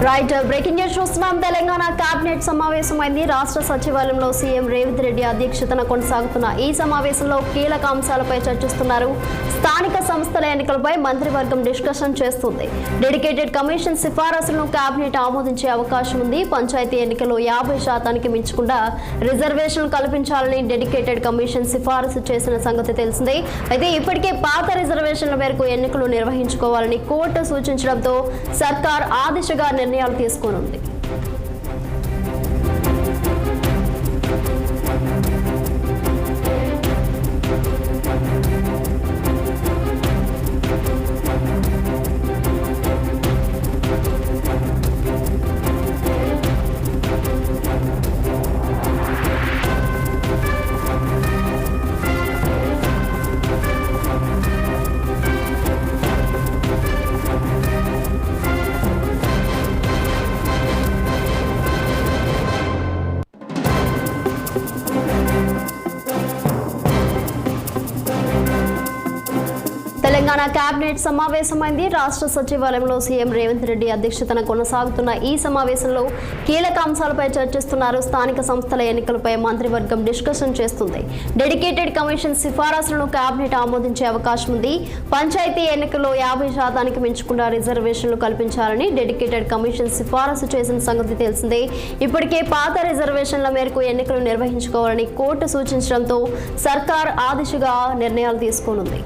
Right breaking news చూస్తున్నాం. Telangana cabinet సమావేశమైంది. రాష్ట్ర సచివాలయంలో సీఎం రేవంత్ రెడ్డి అధ్యక్షతన కొనసాగుతున్న ఈ సమావేశంలో కీలక అంశాలపై చర్చిస్తున్నారు. స్థానిక సంస్థల ఎన్నికలపై మంత్రివర్గం డిస్కషన్ చేస్తుంది. డెడికేటెడ్ కమిషన్ సిఫారసులను కేబినెట్ ఆమోదించే అవకాశం ఉంది. పంచాయతీ ఎన్నికల్లో 50% మించకుండా రిజర్వేషన్లు కల్పించాలని డెడికేటెడ్ కమిషన్ సిఫారసు చేసిన సంగతి తెలిసిందే. అయితే ఇప్పటికే పాత రిజర్వేషన్ల మేరకు ఎన్నికలు నిర్వహించుకోవాలని కోర్టు సూచించడంతో సర్కార్ ఆ దిశగా నిర్ణయాలు తీసుకోనుంది. తెలంగాణ కేబినెట్ సమావేశమైంది. రాష్ట్ర సచివాలయంలో సీఎం రేవంత్ రెడ్డి అధ్యక్షతన కొనసాగుతున్న ఈ సమావేశంలో కీలక అంశాలపై చర్చిస్తున్నారు. స్థానిక సంస్థల ఎన్నికలపై మంత్రివర్గం డిస్కషన్ చేస్తుంది. డెడికేటెడ్ కమిషన్ సిఫారసులను కేబినెట్ ఆమోదించే అవకాశం ఉంది. పంచాయతీ ఎన్నికల్లో 50% మించకుండా రిజర్వేషన్లు కల్పించాలని డెడికేటెడ్ కమిషన్ సిఫారసు చేసిన సంగతి తెలిసిందే. ఇప్పటికే పాత రిజర్వేషన్ల మేరకు ఎన్నికలు నిర్వహించుకోవాలని కోర్టు సూచించడంతో సర్కార్ ఆ దిశగా నిర్ణయాలు తీసుకోనుంది.